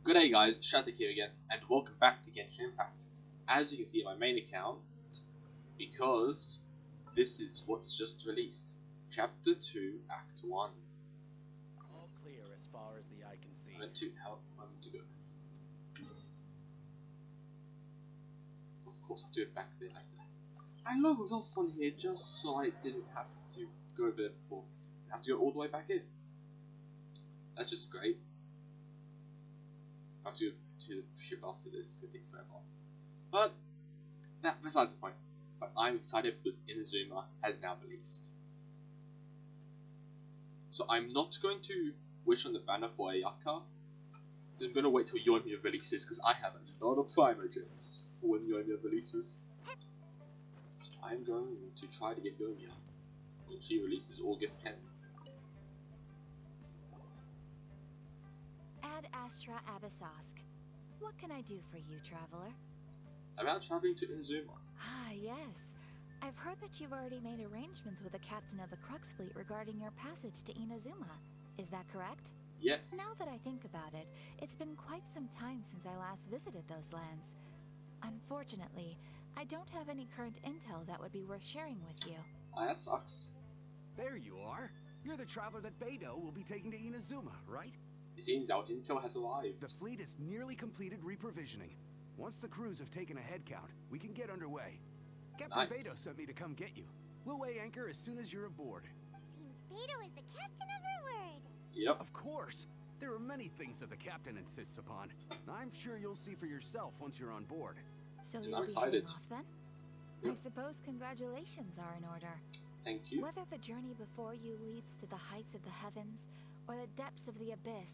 G'day guys, Shatik here again, and welcome back to Genshin Impact. As you can see on my main account, because this is what's just released. Chapter 2, Act 1. All clear as far as the eye can see. How to go? Of course, I'll do it back there. I logged off on here just so I didn't have to go over there before. I have to go all the way back in. That's just great. I have to go to the ship after this, it's gonna take forever. But that besides the point. But I'm excited because Inazuma has now released. So I'm not going to wish on the banner for Ayaka. I'm going to wait till Yoimiya releases because I have a lot of Primer gems for when Yoimiya releases. So I'm going to try to get Yoimiya when she releases August 10th. Ad Astra Abyssosk. What can I do for you, traveler? About traveling to Inazuma. Ah, yes. I've heard that you've already made arrangements with the captain of the Crux fleet regarding your passage to Inazuma. Is that correct? Yes. Now that I think about it, it's been quite some time since I last visited those lands. Unfortunately, I don't have any current intel that would be worth sharing with you. That sucks. There you are. You're the traveler that Beidou will be taking to Inazuma, right? It seems our intel has arrived. The fleet has nearly completed reprovisioning. Once the crews have taken a head count, we can get underway. Captain Nice. Beidou sent me to come get you. We'll weigh anchor as soon as you're aboard. Seems Beidou is the captain of her word. Yep. Of course. There are many things that the captain insists upon. I'm sure you'll see for yourself once you're on board. So And you'll I'm be excited. heading off then? Yep. I suppose congratulations are in order. Thank you. Whether the journey before you leads to the heights of the heavens or the depths of the abyss,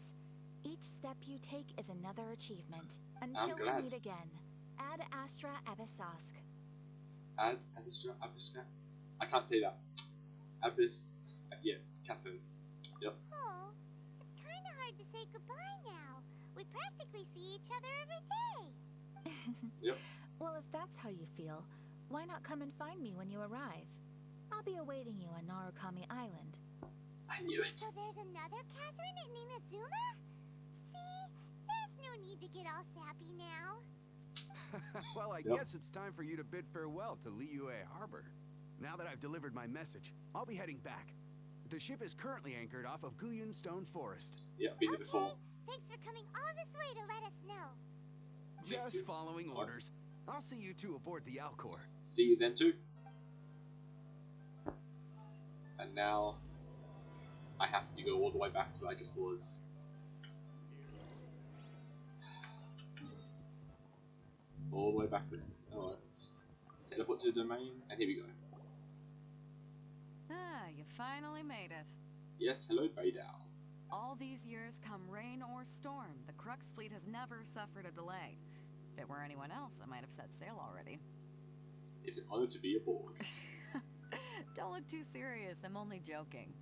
each step you take is another achievement. Until we glad. meet again, Ad Astra Abyssosk. Ad Astra Abyss. I can't say that. Abyss. Yeah, Catherine. Yep. Oh, it's kind of hard to say goodbye now. We practically see each other every day. Yep. Well, if that's how you feel, why not come and find me when you arrive? I'll be awaiting you on Narukami Island. I knew it. So there's another Catherine in Inazuma? See, there's no need to get all sappy now. Well, I Yep. guess it's time for you to bid farewell to Liyue Harbor. Now that I've delivered my message, I'll be heading back. The ship is currently anchored off of Guyun Stone Forest. Yeah, been there before. Okay, thanks for coming all this way to let us know. Thank you. Just following orders. I'll see you two aboard the Alcor. See you then too. And now I have to go all the way back to where I just was. All the way back there. Alright. Teleport to the domain, and here we go. Ah, you finally made it. Yes, hello Beidou. All these years, come rain or storm, the Crux fleet has never suffered a delay. If it were anyone else, I might have set sail already. It's an honor to be aboard. Don't look too serious, I'm only joking.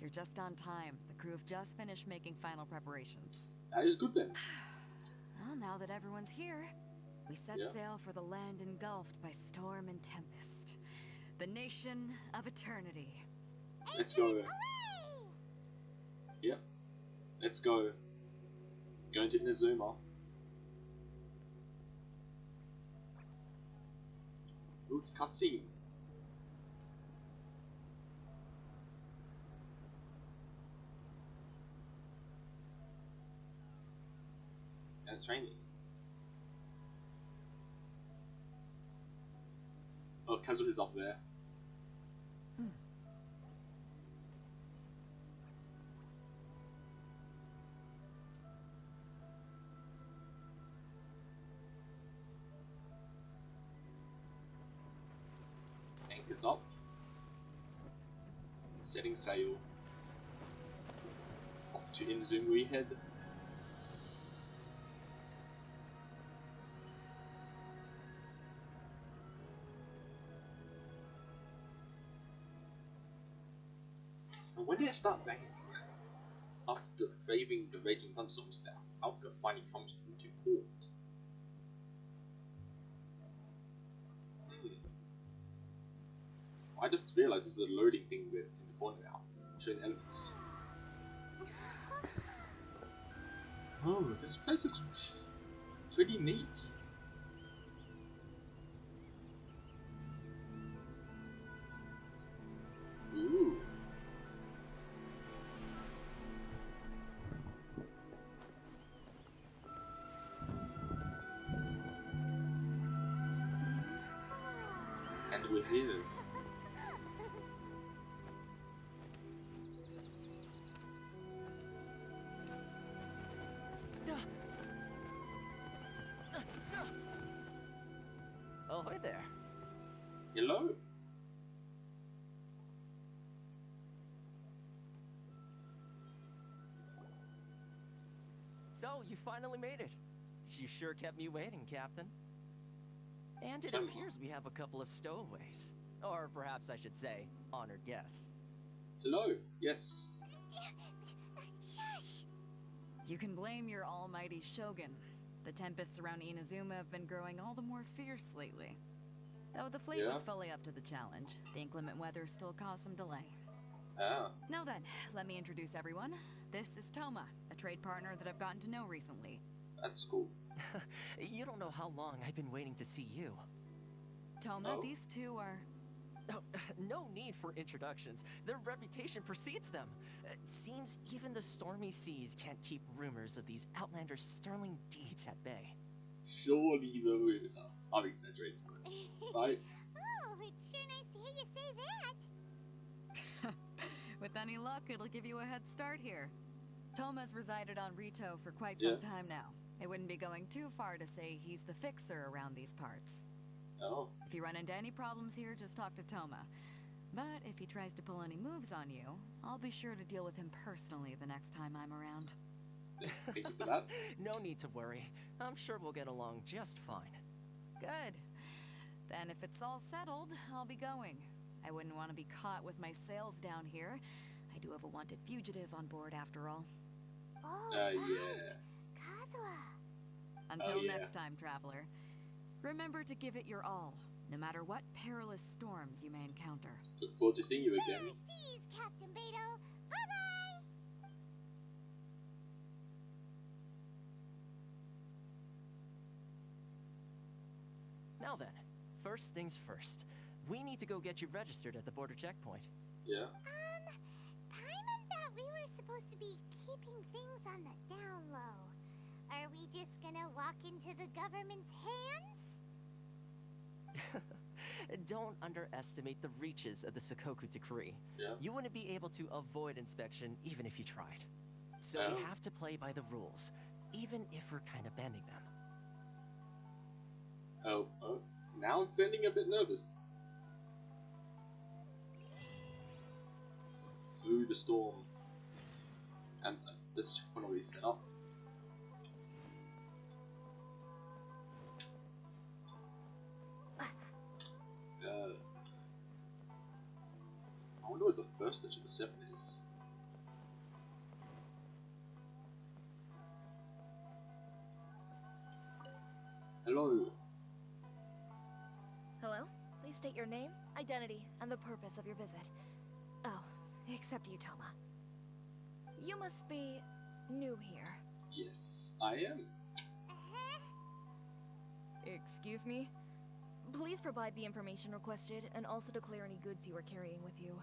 You're just on time. The crew have just finished making final preparations. That is good then. Well, now that everyone's here, we set Yeah. sail for the land engulfed by storm and tempest. The nation of eternity. Let's go. Away! Yep. Let's go. Going to Inazuma. Ooh, it's a cutscene. And it's raining. Oh, Kazuha's is up there. Anchors up. Setting sail. Off to Inazuma we head. And when did it start raining? After braving the raging thunderstorms now, Alka finally comes into port. I just realized there's a loading thing in the corner now, showing elements. Oh, this place looks pretty neat. Ooh. And we're here. Oh, hi there. Hello? So, you finally made it. You sure kept me waiting, Captain. And it Come on. appears we have a couple of stowaways. Or perhaps I should say, honored guests. Hello? Yes. Shush! You can blame your almighty shogun. The tempests around Inazuma have been growing all the more fierce lately. Though the fleet Yeah. was fully up to the challenge, the inclement weather still caused some delay. Ah. Now then, let me introduce everyone. This is Toma, a trade partner that I've gotten to know recently. That's cool. You don't know how long I've been waiting to see you. Toma, Oh. these two are... Oh, no need for introductions. Their reputation precedes them. It seems even the stormy seas can't keep rumors of these outlanders' sterling deeds at bay. Surely the rumors are. I'm exaggerating. Right? Oh, it's sure nice to hear you say that. With any luck, it'll give you a head start here. Toma's resided on Rito for quite Yeah. some time now. It wouldn't be going too far to say he's the fixer around these parts. Oh. If you run into any problems here, just talk to Toma. But if he tries to pull any moves on you, I'll be sure to deal with him personally the next time I'm around. Thank you for that. No need to worry. I'm sure we'll get along just fine. Good. Then if it's all settled, I'll be going. I wouldn't want to be caught with my sails down here. I do have a wanted fugitive on board after all. Oh, Yeah. right. Kazuha. Until yeah. next time, traveler. Remember to give it your all, no matter what perilous storms you may encounter. Look forward to seeing you again. Fair seas, Captain Beto. Bye-bye. Now then, first things first. We need to go get you registered at the border checkpoint. Yeah. Paimon thought we were supposed to be keeping things on the down low. Are we just gonna walk into the government's hands? Don't underestimate the reaches of the Sakoku decree. Yeah. You wouldn't be able to avoid inspection even if you tried. So Oh. we have to play by the rules, even if we're kind of bending them. Oh. Now I'm feeling a bit nervous. Through the storm. And this checkpoint already set up. I wonder what the first stage of the 7 is. Hello. Hello? Please state your name, identity, and the purpose of your visit. Oh, except you, Toma. You must be new here. Yes, I am. Uh-huh. Excuse me? Please provide the information requested and also declare any goods you are carrying with you.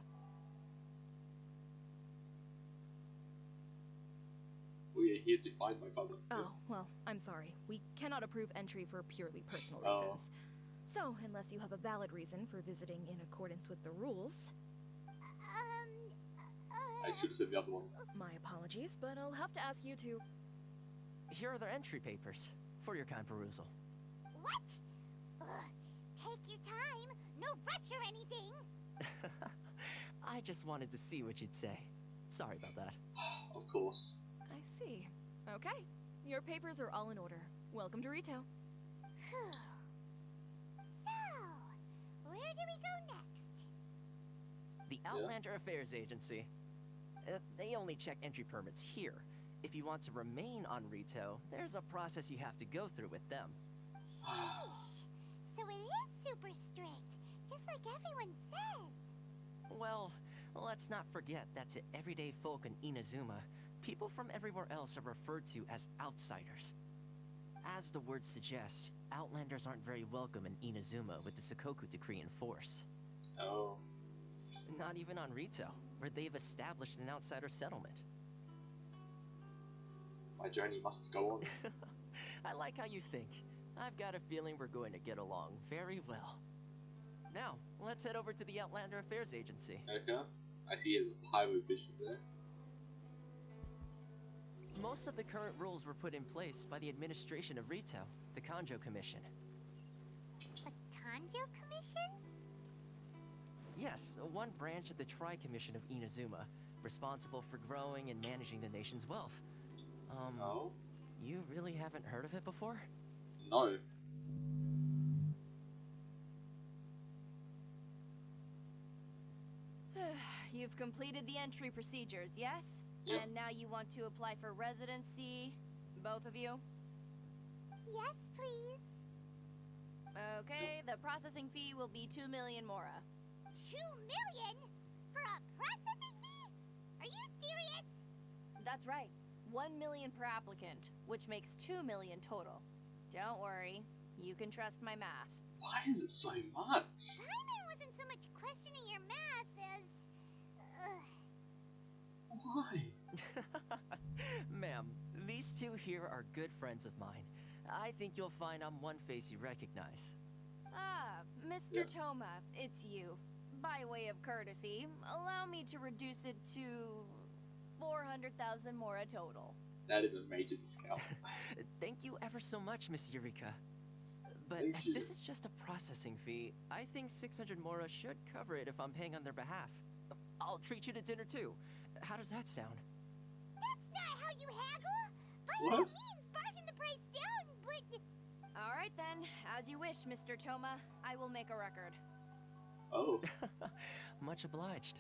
We are here to find my father. Oh, well, I'm sorry. We cannot approve entry for purely personal Oh. reasons. So, unless you have a valid reason for visiting in accordance with the rules, I should have said the other one. my apologies, but I'll have to ask you to... Here are their entry papers for your kind perusal. What? Ugh, take your time. No rush or anything. I just wanted to see what you'd say. Sorry about that. Of course. I see. Okay. Your papers are all in order. Welcome to Rito. Phew. So, where do we go next? The Outlander Affairs Agency. They only check entry permits here. If you want to remain on Rito, there's a process you have to go through with them. Sheesh. So it is super strict, just like everyone says. Well, let's not forget that to everyday folk in Inazuma, people from everywhere else are referred to as outsiders. As the word suggests, Outlanders aren't very welcome in Inazuma with the Sakoku decree in force. Oh. Not even on Rito, where they've established an outsider settlement. My journey must go on. I like how you think. I've got a feeling we're going to get along very well. Now, let's head over to the Outlander Affairs Agency. Okay. I see a pyro vision there. Most of the current rules were put in place by the administration of Rito, the Kanjo Commission. The Kanjo Commission? Yes, one branch of the Tri-Commission of Inazuma, responsible for growing and managing the nation's wealth. No? You really haven't heard of it before? No. You've completed the entry procedures, yes? Yep. And now you want to apply for residency? Both of you? Yes, please. Okay, the processing fee will be 2 million mora. 2 million? For a processing fee? Are you serious? That's right. 1 million per applicant, which makes 2 million total. Don't worry, you can trust my math. Why is it so much? Paimon wasn't so much questioning your math as... Why? Ma'am, these two here are good friends of mine. I think you'll find I'm one face you recognize. Ah, Mr. Yeah. Toma, it's you. By way of courtesy, allow me to reduce it to 400,000 mora total. That is a major discount. Thank you ever so much, Miss Eureka. But Thank as you. this is just a processing fee, I think 600 mora should cover it if I'm paying on their behalf. I'll treat you to dinner too. How does that sound? That's not how you haggle! By What? all means, bargain the price down, but... All right then, as you wish, Mr. Toma. I will make a record. Oh. Much obliged.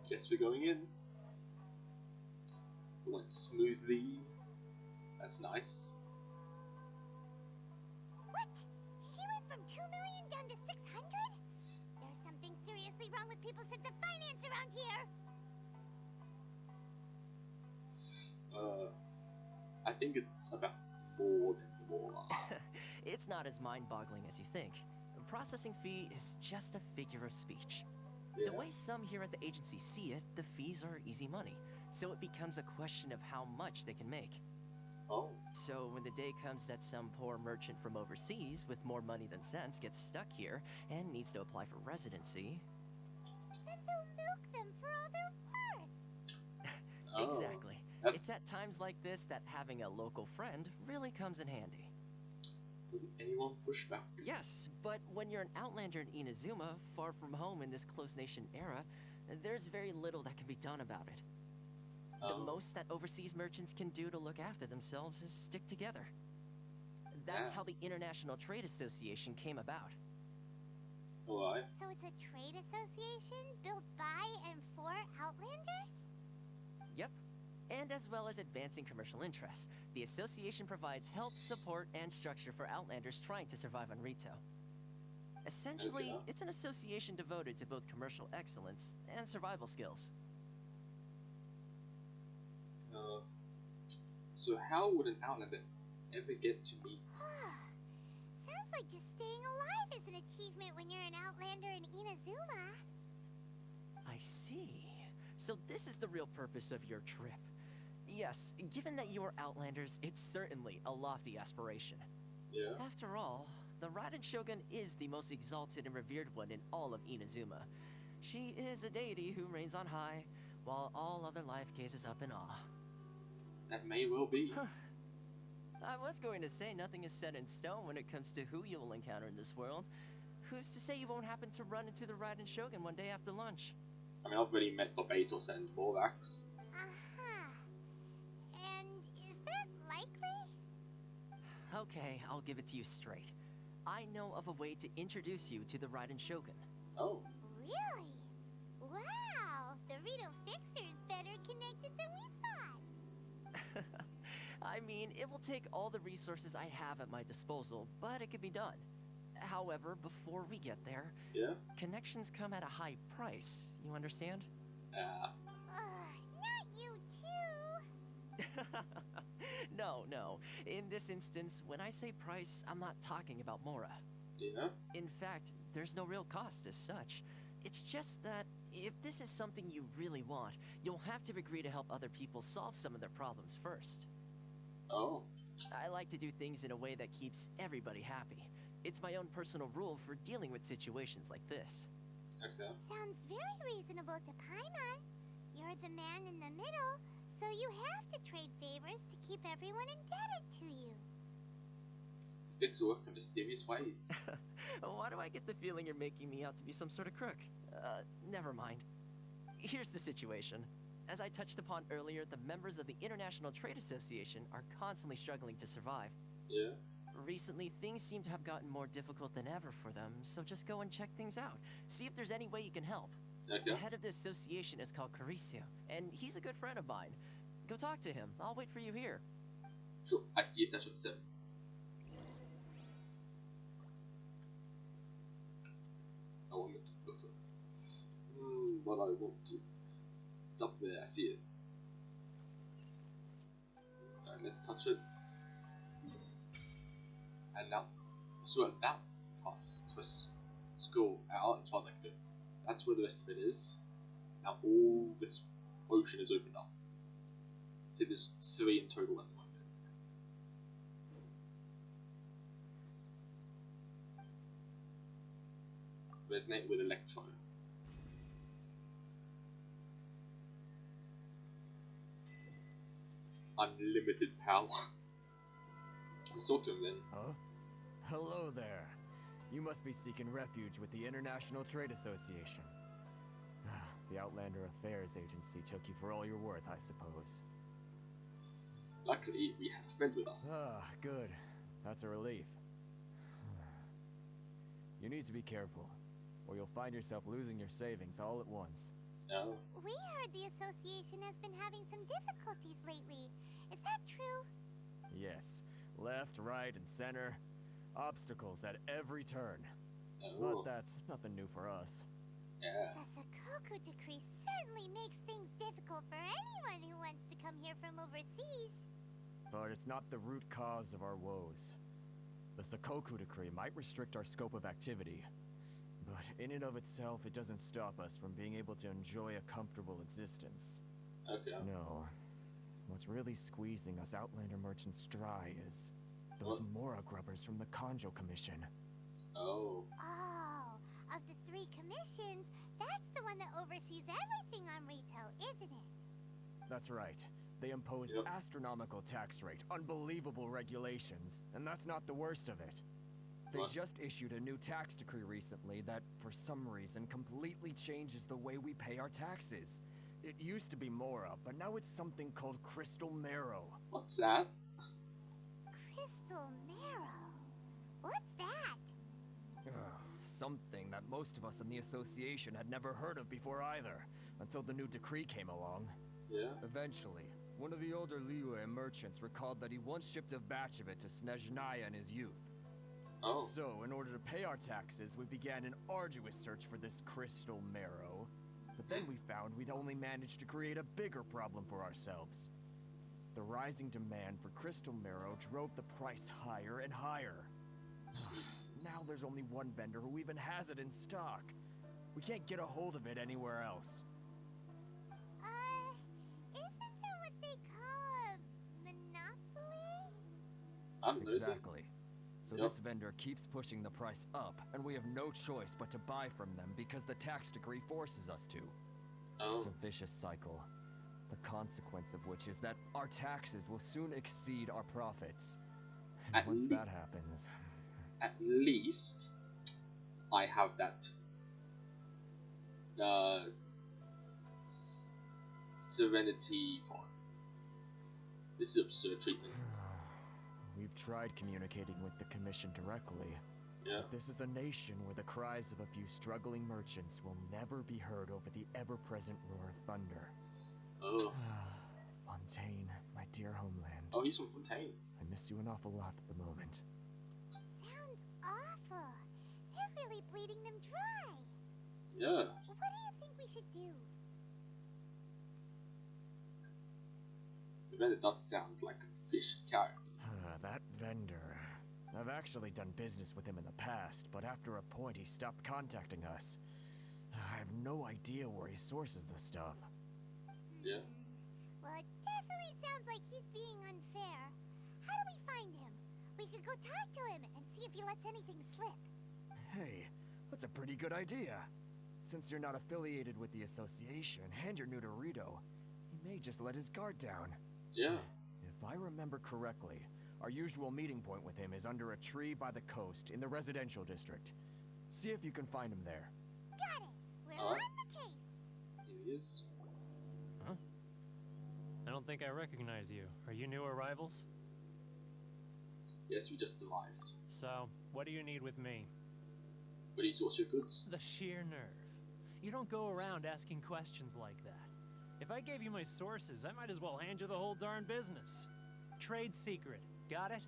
Guess we're going in. Went smoothly. That's nice. What? She went from 2 million down to 600? There's something seriously wrong with people's sense of finance around here! I think it's about more than the Mora. It's not as mind-boggling as you think. A processing fee is just a figure of speech. Yeah. The way some here at the agency see it, the fees are easy money, so it becomes a question of how much they can make. Oh. So when the day comes that some poor merchant from overseas with more money than sense gets stuck here and needs to apply for residency... Then they'll milk them for all they're worth! Oh. Exactly. That's... It's at times like this that having a local friend really comes in handy. Doesn't anyone push back? Yes, but when you're an outlander in Inazuma, far from home in this close nation era, there's very little that can be done about it. The Oh. most that overseas merchants can do to look after themselves is stick together. That's Yeah. how the International Trade Association came about. Alright. So it's a trade association built by and for Outlanders? Yep. And as well as advancing commercial interests, the association provides help, support, and structure for Outlanders trying to survive on Rito. Essentially, Okay. it's an association devoted to both commercial excellence and survival skills. So how would an Outlander ever get to meet? Sounds like just staying alive is an achievement when you're an Outlander in Inazuma. I see. So this is the real purpose of your trip. Yes, given that you are Outlanders, it's certainly a lofty aspiration. Yeah. After all, the Raiden Shogun is the most exalted and revered one in all of Inazuma. She is a deity who reigns on high, while all other life gazes up in awe. That may well be. I was going to say nothing is set in stone when it comes to who you will encounter in this world. Who's to say you won't happen to run into the Raiden Shogun one day after lunch? I mean, I've already met Barbatos and Morax. Uh-huh. And is that likely? Okay, I'll give it to you straight. I know of a way to introduce you to the Raiden Shogun. Oh. Really? Wow! The Rito Fixer's better connected than we thought. I mean, it will take all the resources I have at my disposal, but it can be done. However, before we get there, Yeah? connections come at a high price. You understand? Not you too. No. In this instance, when I say price, I'm not talking about Mora. Yeah? In fact, there's no real cost as such. It's just that if this is something you really want, you'll have to agree to help other people solve some of their problems first. Oh. I like to do things in a way that keeps everybody happy. It's my own personal rule for dealing with situations like this. Okay. Sounds very reasonable to Paimon. You're the man in the middle, so you have to trade favors to keep everyone indebted to you. Fix works in mysterious ways. Why do I get the feeling you're making me out to be some sort of crook? Never mind. Here's the situation. As I touched upon earlier, the members of the International Trade Association are constantly struggling to survive. Yeah? Recently, things seem to have gotten more difficult than ever for them, so just go and check things out. See if there's any way you can help. Okay. The head of the association is called Caricio, and he's a good friend of mine. Go talk to him. I'll wait for you here. Sure. I see a session 7. I want to look for it. What I want to. It's up there, I see it. Alright, let's touch it. And now, so at that part, let's go out as far as I can go. That's where the rest of it is. Now all this ocean is opened up. So there's 3 in total at the moment. Resonate with Electro. Unlimited power. Let's talk to him then. Huh? Hello there. You must be seeking refuge with the International Trade Association. The Outlander Affairs Agency took you for all you're worth, I suppose. Luckily, we had a friend with us. Good. That's a relief. You need to be careful, or you'll find yourself losing your savings all at once. No. We heard the association has been having some difficulties lately. Is that true? Yes. Left, right, and center. Obstacles at every turn. Oh. But that's nothing new for us. Yeah. The Sakoku decree certainly makes things difficult for anyone who wants to come here from overseas. But it's not the root cause of our woes. The Sakoku decree might restrict our scope of activity, but in and of itself, it doesn't stop us from being able to enjoy a comfortable existence. Okay. No. What's really squeezing us Outlander merchants dry is those Mora grubbers from the Kanjo Commission. Oh. Oh, of the 3 commissions, that's the one that oversees everything on retail, isn't it? That's right. They impose astronomical tax rate, unbelievable regulations, and that's not the worst of it. They just issued a new tax decree recently that, for some reason, completely changes the way we pay our taxes. It used to be Mora, but now it's something called Crystal Marrow. What's that? Crystal Marrow? What's that? Something that most of us in the association had never heard of before either, until the new decree came along. Yeah. Eventually, one of the older Liyue merchants recalled that he once shipped a batch of it to Snezhnaya in his youth. Oh. So, in order to pay our taxes, we began an arduous search for this Crystal Marrow. But then we found we'd only managed to create a bigger problem for ourselves. The rising demand for Crystal Marrow drove the price higher and higher. Now there's only one vendor who even has it in stock. We can't get a hold of it anywhere else. Isn't that what they call a monopoly? I don't know. Exactly. So this vendor keeps pushing the price up, and we have no choice but to buy from them because the tax decree forces us to. Oh. It's a vicious cycle. The consequence of which is that our taxes will soon exceed our profits. And once that happens... At least, I have that Serenity part. This is absurd treatment. We've tried communicating with the Commission directly. Yeah. But this is a nation where the cries of a few struggling merchants will never be heard over the ever-present roar of thunder. Oh. Fontaine, my dear homeland. Oh, he's from Fontaine. I miss you an awful lot at the moment. Sounds awful. really bleeding them dry. Yeah. What do you think we should do? The vendor does sound like a fish character. That vendor. I've actually done business with him in the past, but after a point he stopped contacting us. I have no idea where he sources the stuff. Yeah. Well, it definitely sounds like he's being unfair. How do we find him? We could go talk to him and see if he lets anything slip. Hey, that's a pretty good idea. Since you're not affiliated with the association and you're new to Rito, he may just let his guard down. Yeah. If I remember correctly, our usual meeting point with him is under a tree by the coast in the residential district. See if you can find him there. Got it. We're Oh. on the case. Here he is. Huh? I don't think I recognize you. Are you new arrivals? Yes, we just arrived. So, what do you need with me? But he source your goods. The sheer nerve. You don't go around asking questions like that. If I gave you my sources, I might as well hand you the whole darn business. Trade secret. Got it?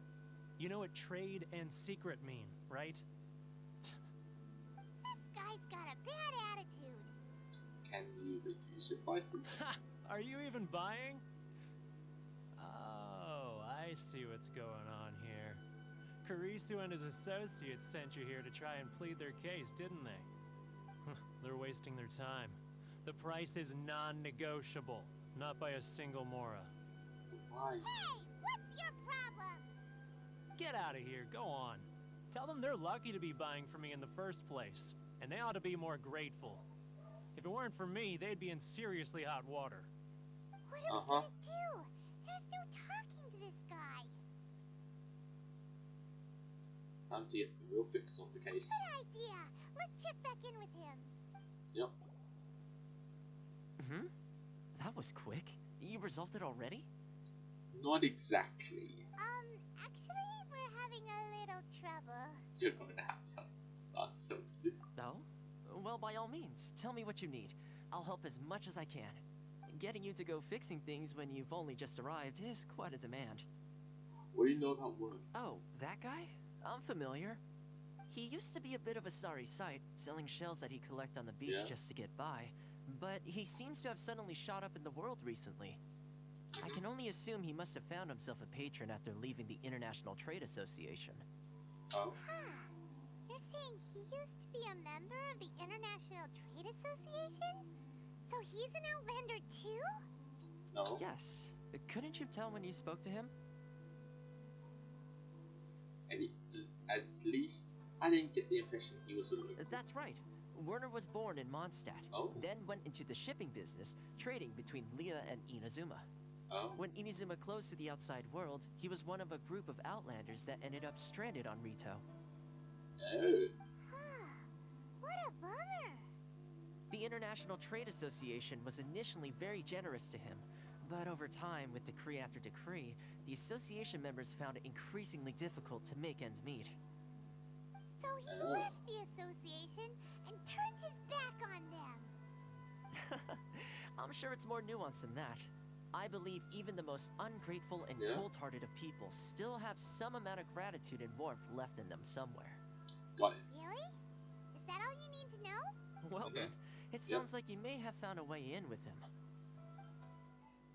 You know what trade and secret mean, right? This guy's got a bad attitude. Can you reduce your prices? Are you even buying? Oh, I see what's going on here. Karisu and his associates sent you here to try and plead their case, didn't they? They're wasting their time. The price is non-negotiable, not by a single Mora. Why? Hey, what's your problem? Get out of here, go on. Tell them they're lucky to be buying from me in the first place, and they ought to be more grateful. If it weren't for me, they'd be in seriously hot water. What are we gonna do? There's no talking to this guy. Time to get the real fix on the case. Good idea. Let's check back in with him. Yep. That was quick. You resolved it already? Not exactly. Actually, we're having a little trouble. You're going to have to help. That's so good. No? Well, by all means, tell me what you need. I'll help as much as I can. Getting you to go fixing things when you've only just arrived is quite a demand. What do you know about wood? Oh, that guy? I'm familiar. He used to be a bit of a sorry sight, selling shells that he'd collect on the beach Yeah. just to get by. But he seems to have suddenly shot up in the world recently. I can only assume he must have found himself a patron after leaving the International Trade Association. Oh. Huh. You're saying he used to be a member of the International Trade Association? So he's an Outlander too? No. Yes. Couldn't you tell when you spoke to him? And at least I didn't get the impression he was a local. That's right. Werner was born in Mondstadt, Oh. then went into the shipping business, trading between Leah and Inazuma. Oh. When Inazuma closed to the outside world, he was one of a group of Outlanders that ended up stranded on Rito. Oh. Huh. What a bummer. The International Trade Association was initially very generous to him, but over time, with decree after decree, the association members found it increasingly difficult to make ends meet. So he left the association and turned his back on them. I'm sure it's more nuanced than that. I believe even the most ungrateful and Yeah. cold-hearted of people still have some amount of gratitude and warmth left in them somewhere. Got it. Really? Is that all you need to know? Well Okay. then, it sounds like you may have found a way in with him.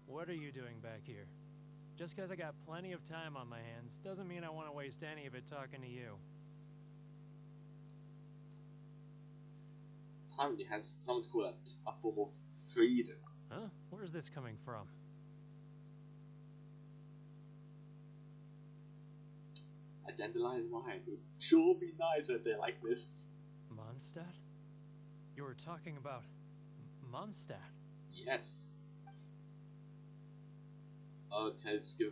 What are you doing back here? Just because I got plenty of time on my hands doesn't mean I want to waste any of it talking to you. Time in your hands. Someone to call that a form of freedom. Huh? Where's this coming from? A dandelion wine would sure be nice when they're like this. Mondstadt? You were talking about Mondstadt. Yes. Okay, let's go.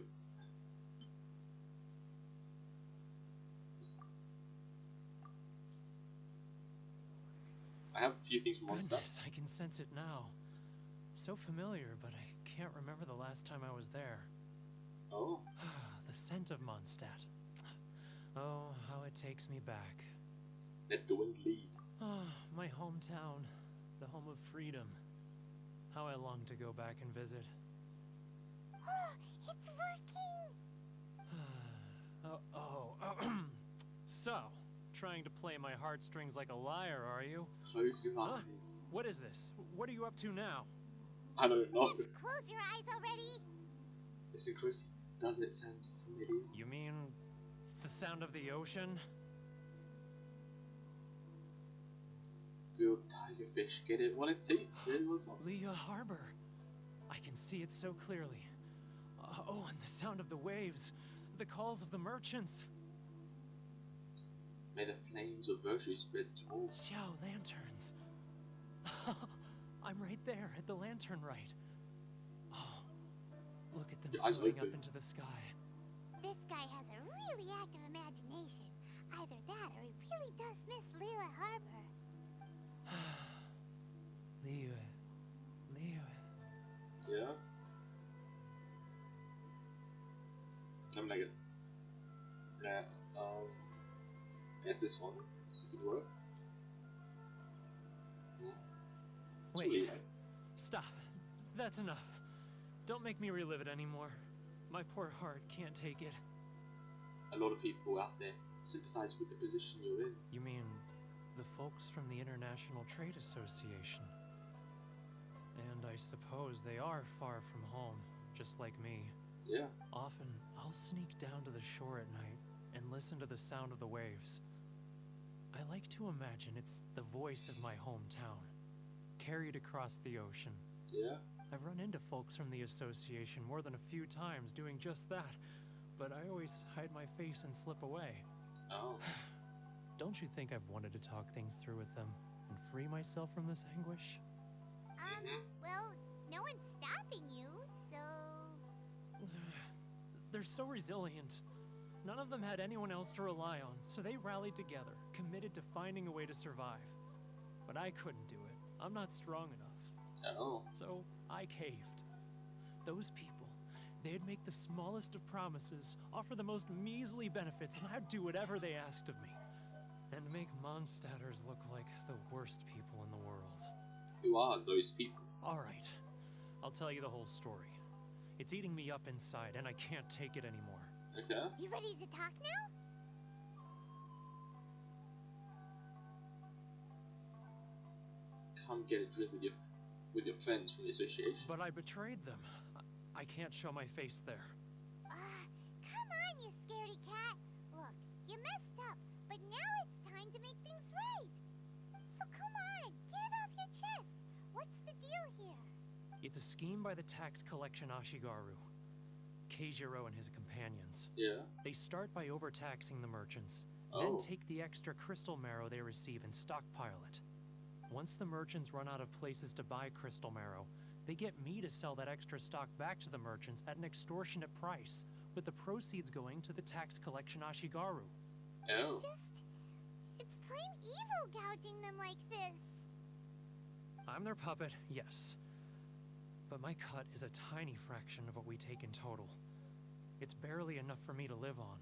I have a few things from Mondstadt. Goodness, I can sense it now. So familiar, but I can't remember the last time I was there. Oh. The scent of Mondstadt. Oh, how it takes me back. Let the wind lead. Ah, my hometown, the home of freedom. How I long to go back and visit. It's working! So, trying to play my heartstrings like a liar, are you? Close your Huh? eyes. What is this? What are you up to now? I don't know. Just close your eyes already. Listen closely. Doesn't it sound familiar? You mean the sound of the ocean? Real tigerfish. Get it? What it's teeth? Really what's up? Leah Harbor. I can see it so clearly. Oh, and the sound of the waves. The calls of the merchants. May the flames of virtue spread to all. Xiao lanterns. I'm right there at the lantern right. Oh, look at them Your eyes floating up open. into the sky. This guy has a really active imagination. Either that or he really does miss Lila Harbor. Liyue. Yeah. I'm like it. Yeah. I guess this one could work. Yeah. It's Wait. really Stop. That's enough. Don't make me relive it anymore. My poor heart can't take it. a lot of people out there sympathize with the position you're in. You mean the folks from the International Trade Association? And I suppose they are far from home, just like me. Yeah. Often, I'll sneak down to the shore at night and listen to the sound of the waves. I like to imagine it's the voice of my hometown, carried across the ocean. Yeah. I've run into folks from the association more than a few times doing just that, but I always hide my face and slip away. Oh. Don't you think I've wanted to talk things through with them and free myself from this anguish? Well, no one's stopping you, so... They're so resilient. None of them had anyone else to rely on, so they rallied together, committed to finding a way to survive. But I couldn't do it. I'm not strong enough. Oh. So I caved. Those people, they'd make the smallest of promises, offer the most measly benefits, and I'd do whatever they asked of me. And make Mondstadters look like the worst people in the world. Who are those people? Alright, I'll tell you the whole story. It's eating me up inside, and I can't take it anymore. Okay. You ready to talk now? Come get a drink with your friends from the association. But I betrayed them. I can't show my face there. Come on, you scaredy cat. Look, you messed up, but now it's time to make things right. So come on, get it off your chest. What's the deal here? It's a scheme by the tax collection Ashigaru. Keijiro and his companions. Yeah. They start by overtaxing the merchants, Oh. then take the extra crystal marrow they receive and stockpile it. Once the merchants run out of places to buy crystal marrow, they get me to sell that extra stock back to the merchants at an extortionate price, with the proceeds going to the tax collection Ashigaru. Oh. It's plain evil gouging them like this. I'm their puppet, yes. But my cut is a tiny fraction of what we take in total. It's barely enough for me to live on.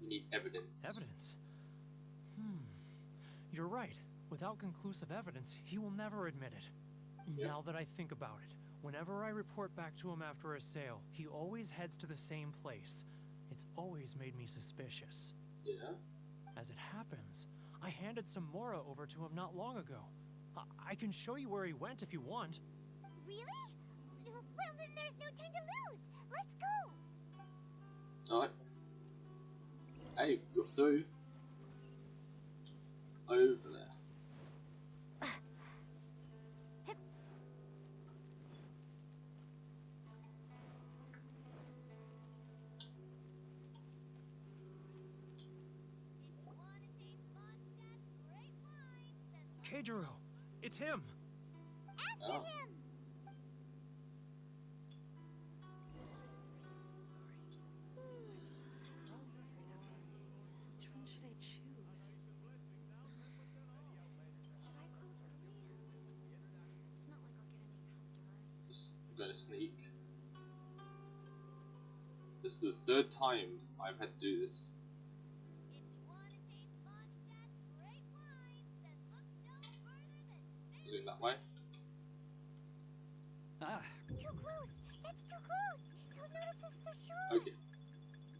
You need evidence. Evidence? You're right. Without conclusive evidence, he will never admit it. Yeah. Now that I think about it, whenever I report back to him after a sale, he always heads to the same place. It's always made me suspicious. Yeah. As it happens, I handed some Mora over to him not long ago. I can show you where he went if you want. Really? Well, then there's no time to lose. Let's go. Alright. Hey, you're through. Over there. Keijiro, it's him. After Oh. him. Which one should I choose? Should I close early? It's not like I'll get any customers. Just gonna sneak. This is the third time I've had to do this. Going that way. Ah, Too close. That's too close. He'll notice us for sure. Okay. Sorry.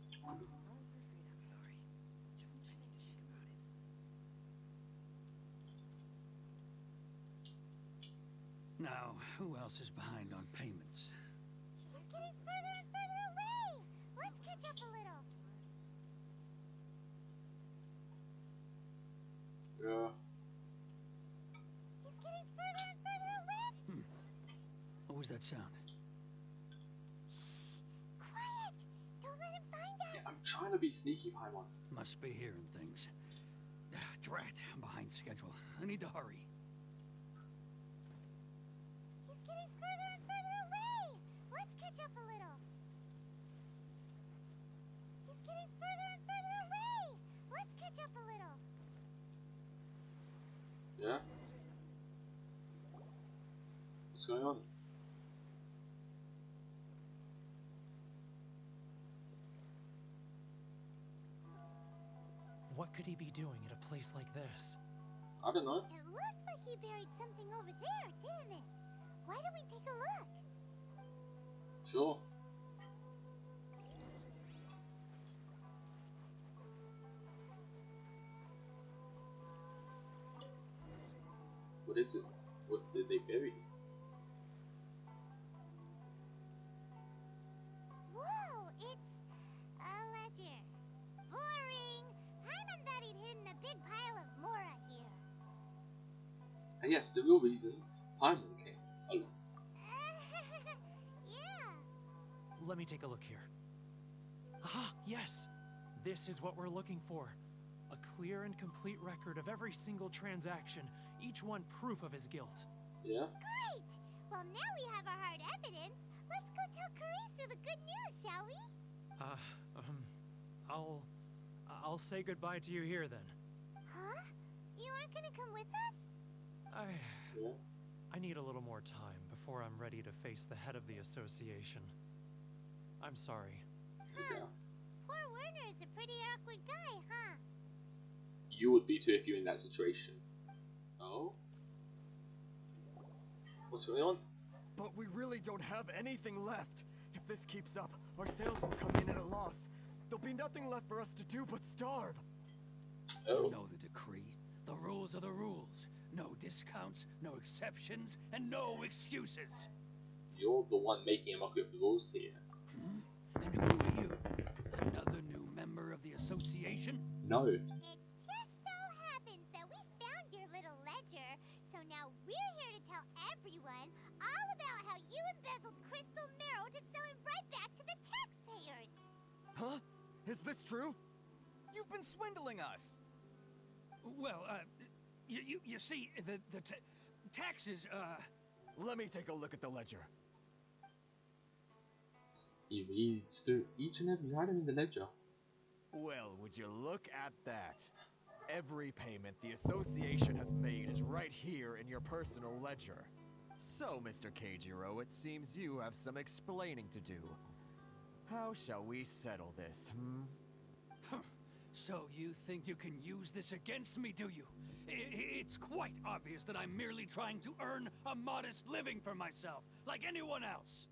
Which one should I choose? Now, who else is behind on payments? He's getting further and further away. Let's catch up a little. Yeah. He's getting further and further away. What was that sound? Shh! Quiet! Don't let him find us. Yeah, I'm trying to be sneaky, Paimon. Must be hearing things. Drat, I'm behind schedule. I need to hurry. He's getting further and further away. Let's catch up a little. He's getting further and further away. Let's catch up a little. Yeah? What's going on? What could he be doing at a place like this? I don't know. It looked like he buried something over there, didn't it? Why don't we take a look? Sure. What is it? What did they bury? Whoa, it's a ledger. Boring. Paimon thought he'd hidden a big pile of Mora here. And yes, the real reason Paimon came along. Yeah. Let me take a look here. Ah, yes! This is what we're looking for. A clear and complete record of every single transaction, each one proof of his guilt. Yeah? Great. Well, now we have our hard evidence. Let's go tell Karisu the good news, shall we? I'll say goodbye to you here then. Huh? You aren't gonna come with us? Yeah? I need a little more time before I'm ready to face the head of the association. I'm sorry. Huh. Yeah. Poor Werner's a pretty awkward guy, huh? You would be too if you're in that situation. Oh? What's going on? But we really don't have anything left. If this keeps up, our sales will come in at a loss. There'll be nothing left for us to do but starve. Oh. You know the decree. The rules are the rules. No discounts, no exceptions, and no excuses. You're the one making a mockery of the rules here. And who are you? Another new member of the association? No. It just so happens that we found your little ledger, so now we're here to tell everyone all about how you embezzled crystal marrow to sell it right back to the taxpayers. Huh? Is this true? You've been swindling us. Well, you see, the taxes, Let me take a look at the ledger. He reads through each and every item in the ledger. Well, would you look at that? Every payment the association has made is right here in your personal ledger. So, Mr. Keijiro, it seems you have some explaining to do. How shall we settle this, So you think you can use this against me, do you? It's quite obvious that I'm merely trying to earn a modest living for myself, like anyone else.